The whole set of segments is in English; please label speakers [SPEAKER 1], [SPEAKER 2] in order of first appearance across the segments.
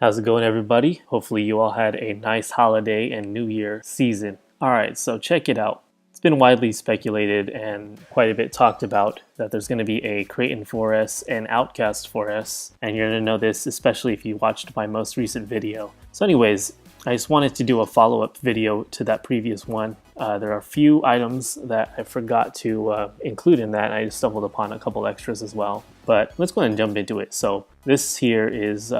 [SPEAKER 1] How's it going, everybody? Hopefully you all had a nice holiday and New Year season. Alright, so check it out. It's been widely speculated and quite a bit talked about that there's going to be a Kraton 4S and Outcast 4S, and you're going to know this especially if you watched my most recent video. So anyways, I just wanted to do a follow-up video to that previous one. There are a few items that I forgot to include in that, and I just stumbled upon a couple extras as well. But let's go ahead and jump into it. So this here is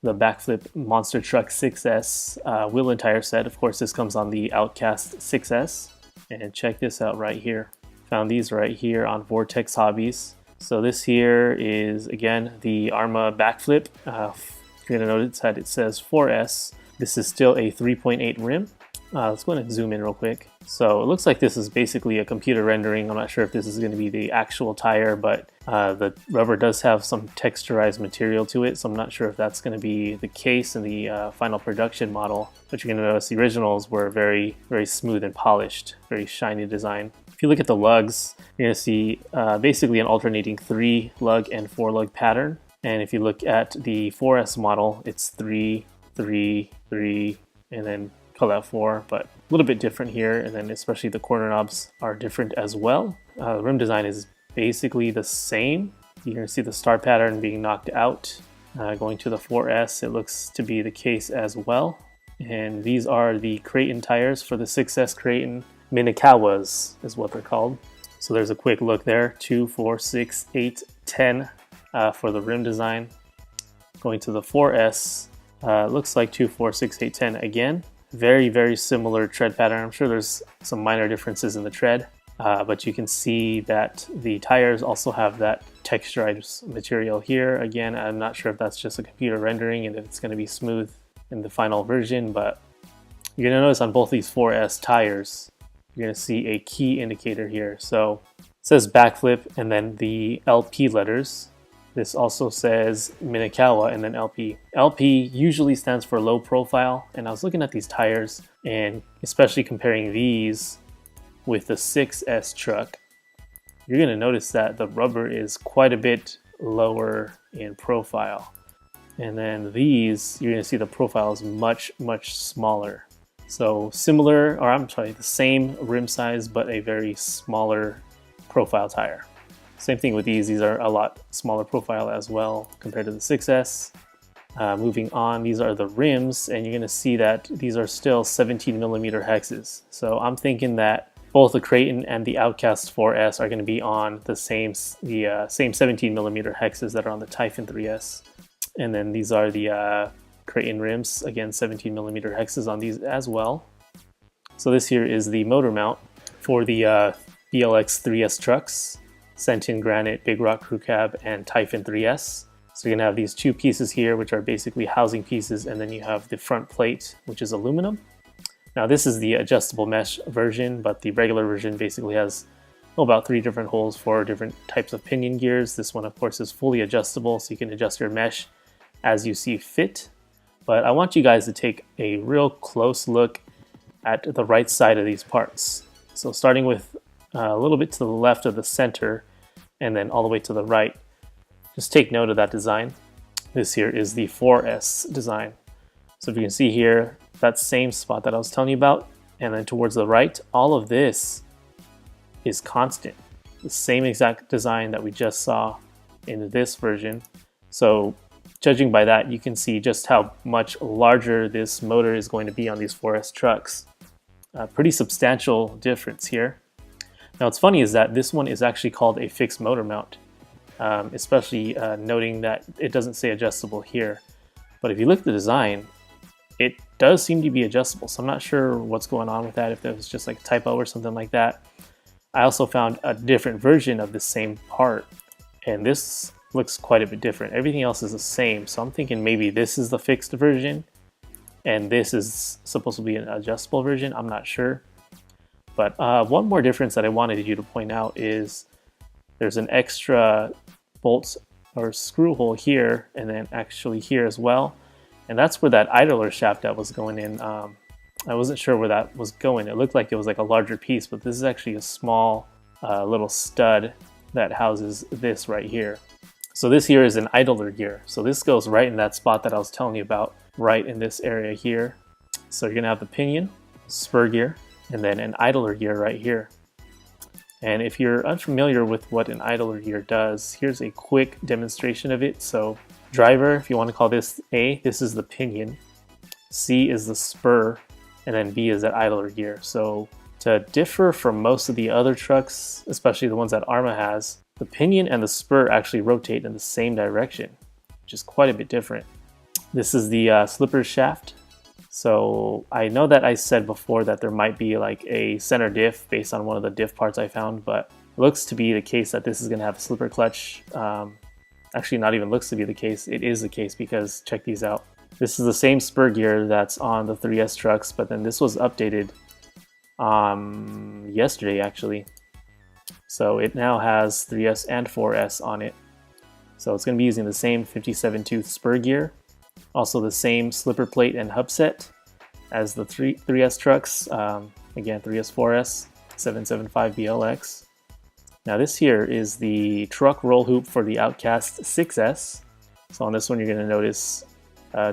[SPEAKER 1] the BackFlip Monster Truck 6S wheel and tire set. Of course, this comes on the Outcast 6S. And check this out right here. Found these right here on Vortex Hobbies. So this here is, again, the Arrma BackFlip. You're going to notice that it says 4S. This is still a 3.8 rim. Let's go ahead and zoom in real quick. So it looks like this is basically a computer rendering. I'm not sure if this is going to be the actual tire, but the rubber does have some texturized material to it, so I'm not sure if that's going to be the case in the final production model. But you're going to notice the originals were very, very smooth and polished, very shiny design. If you look at the lugs, you're going to see basically an alternating 3 lug and 4 lug pattern. And if you look at the 4S model, it's 3, 3, 3, and then call that 4, but a little bit different here, and then especially the corner knobs are different as well. The rim design is basically the same. You're going to see the star pattern being knocked out. Going to the 4S, it looks to be the case as well. And these are the Kraton tires for the 6S Kraton. Minokawas is what they're called. So there's a quick look there, 2, 4, 6, 8, 10 for the rim design. Going to the 4S, looks like 2, 4, 6, 8, 10 again. Very, very similar tread pattern. I'm sure there's some minor differences in the tread, but you can see that the tires also have that texturized material here. Again, I'm not sure if that's just a computer rendering and if it's going to be smooth in the final version, but you're going to notice on both these 4S tires, you're going to see a key indicator here. So it says BackFlip and then the LP letters. This also says Minokawa and then LP. LP usually stands for low profile, and I was looking at these tires and especially comparing these with the 6S truck, you're going to notice that the rubber is quite a bit lower in profile. And then these, you're going to see the profile is much, much smaller. So similar, or I'm sorry, the same rim size, but a very smaller profile tire. Same thing with these are a lot smaller profile as well compared to the 6S. Moving on, these are the rims, and you're going to see that these are still 17mm hexes. So I'm thinking that both the Kraton and the Outcast 4S are going to be on the same 17mm hexes that are on the Typhon 3S. And then these are the Kraton rims, again 17mm hexes on these as well. So this here is the motor mount for the BLX trucks. Senton, Granite, Big Rock Crew Cab, and Typhon 3S. So you're going to have these two pieces here, which are basically housing pieces, and then you have the front plate, which is aluminum. Now this is the adjustable mesh version, but the regular version basically has about 3 different holes for different types of pinion gears. This one, of course, is fully adjustable, so you can adjust your mesh as you see fit. But I want you guys to take a real close look at the right side of these parts. So starting with a little bit to the left of the center and then all the way to the right. Just take note of that design. This here is the 4S design. So if you can see here, that same spot that I was telling you about, and then towards the right, all of this is constant. The same exact design that we just saw in this version. So judging by that, you can see just how much larger this motor is going to be on these 4S trucks. A pretty substantial difference here. Now what's funny is that this one is actually called a fixed motor mount, especially noting that it doesn't say adjustable here. But if you look at the design, it does seem to be adjustable, so I'm not sure what's going on with that, if that was just like a typo or something like that. I also found a different version of the same part, and this looks quite a bit different. Everything else is the same, so I'm thinking maybe this is the fixed version, and this is supposed to be an adjustable version. I'm not sure. But one more difference that I wanted you to point out is there's an extra bolt or screw hole here, and then actually here as well. And that's where that idler shaft that was going in. I wasn't sure where that was going. It looked like it was like a larger piece, but this is actually a small little stud that houses this right here. So this here is an idler gear. So this goes right in that spot that I was telling you about, right in this area here. So you're gonna have the pinion, spur gear, and then an idler gear right here. And if you're unfamiliar with what an idler gear does, here's a quick demonstration of it. So driver, if you want to call this A, this is the pinion, C is the spur, and then B is that idler gear. So to differ from most of the other trucks, especially the ones that Arrma has, the pinion and the spur actually rotate in the same direction, which is quite a bit different. This is the slipper shaft. So I know that I said before that there might be like a center diff based on one of the diff parts I found, but it looks to be the case that this is going to have a slipper clutch. Actually, not even looks to be the case. It is the case because check these out. This is the same spur gear that's on the 3S trucks, but then this was updated yesterday actually. So it now has 3S and 4S on it. So it's going to be using the same 57 tooth spur gear. Also the same slipper plate and hub set as the 3S trucks. Again, 3S, 4S, 775 BLX. Now this here is the truck roll hoop for the Outcast 6S. So on this one you're going to notice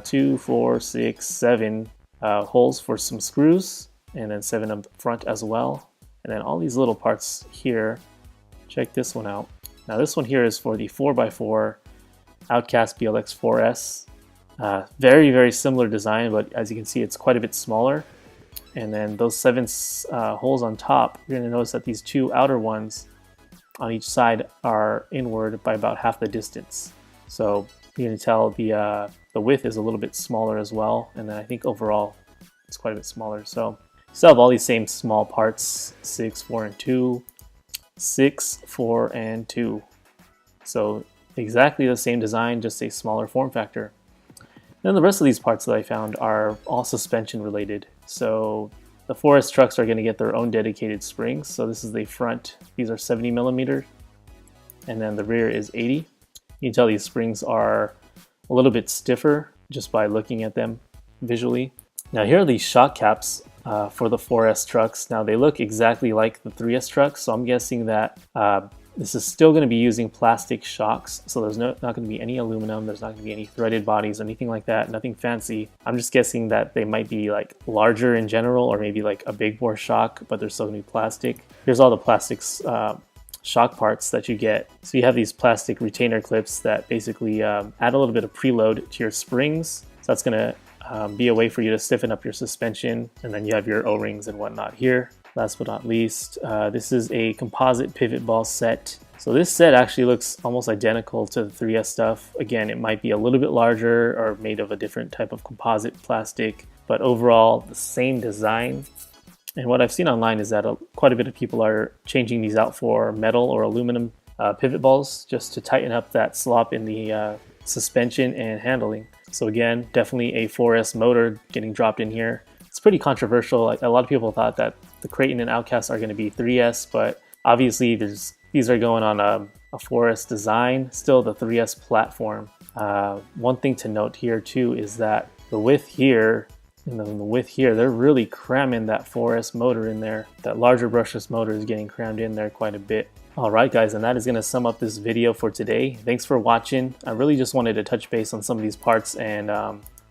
[SPEAKER 1] 2, 4, 6, 7 holes for some screws, and then 7 up front as well. And then all these little parts here. Check this one out. Now this one here is for the 4x4 Outcast BLX 4S. Very, very similar design, but as you can see, it's quite a bit smaller. And then those 7 holes on top, you're going to notice that these 2 outer ones on each side are inward by about half the distance. So you're going to tell the width is a little bit smaller as well. And then I think overall it's quite a bit smaller. So you still have all these same small parts, 6, 4, and 2, 6, 4, and 2. So exactly the same design, just a smaller form factor. Then the rest of these parts that I found are all suspension related. So the 4S trucks are going to get their own dedicated springs. So this is the front, these are 70 millimeter, and then the rear is 80. You can tell these springs are a little bit stiffer just by looking at them visually. Now here are these shock caps for the 4S trucks. Now they look exactly like the 3S trucks, so I'm guessing that this is still going to be using plastic shocks, so there's not going to be any aluminum, there's not going to be any threaded bodies or anything like that, nothing fancy. I'm just guessing that they might be like larger in general, or maybe like a big bore shock, but they're still going to be plastic. Here's all the plastics shock parts that you get. So you have these plastic retainer clips that basically add a little bit of preload to your springs. So that's going to be a way for you to stiffen up your suspension, and then you have your O-rings and whatnot here. Last but not least, this is a composite pivot ball set. So this set actually looks almost identical to the 3S stuff. Again, it might be a little bit larger or made of a different type of composite plastic, but overall the same design. And what I've seen online is that quite a bit of people are changing these out for metal or aluminum pivot balls just to tighten up that slop in the suspension and handling. So again, definitely a 4S motor getting dropped in here. It's pretty controversial. Like, a lot of people thought that the Kraton and Outcast are going to be 3S, but obviously these are going on a 4S design, still the 3S platform. One thing to note here too is that the width here and then the width here, they're really cramming that 4S motor in there. That larger brushless motor is getting crammed in there quite a bit. Alright guys, and that is going to sum up this video for today. Thanks for watching. I really just wanted to touch base on some of these parts and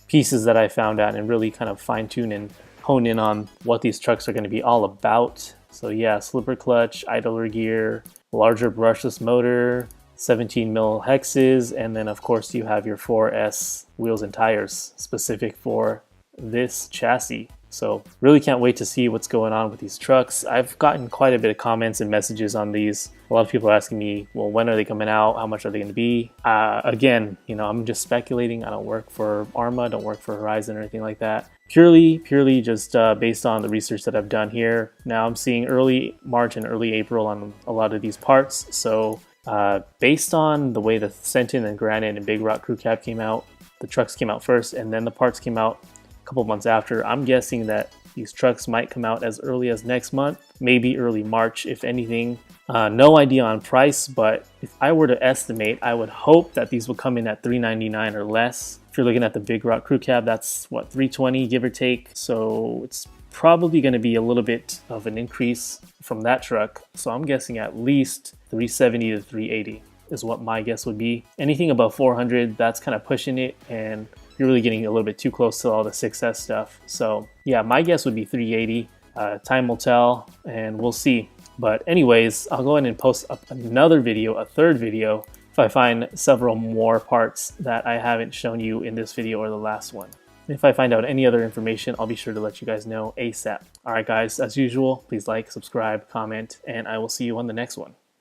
[SPEAKER 1] pieces that I found out and really kind of fine tune and hone in on what these trucks are going to be all about. So yeah, slipper clutch, idler gear, larger brushless motor, 17 mil hexes, and then of course you have your 4S wheels and tires specific for this chassis. So really can't wait to see what's going on with these trucks. I've gotten quite a bit of comments and messages on these. A lot of people are asking me, well, when are they coming out? How much are they going to be? Again, you know, I'm just speculating. I don't work for Arrma, don't work for Horizon or anything like that. Purely just based on the research that I've done here. Now I'm seeing early March and early April on a lot of these parts. So based on the way the Senton and Granite and Big Rock Crew Cab came out, the trucks came out first and then the parts came out a couple months after. I'm guessing that these trucks might come out as early as next month, maybe early March if anything. No idea on price, but if I were to estimate, I would hope that these will come in at $399 or less. If you're looking at the Big Rock Crew Cab, that's what, $320 give or take. So it's probably going to be a little bit of an increase from that truck. So I'm guessing at least $370 to $380 is what my guess would be. Anything above 400, that's kind of pushing it, and you're really getting a little bit too close to all the 6S stuff. So yeah, my guess would be 380. Time will tell, and we'll see. But anyways, I'll go ahead and post up another video, a third video, if I find several more parts that I haven't shown you in this video or the last one. If I find out any other information, I'll be sure to let you guys know ASAP. Alright guys, as usual, please like, subscribe, comment, and I will see you on the next one.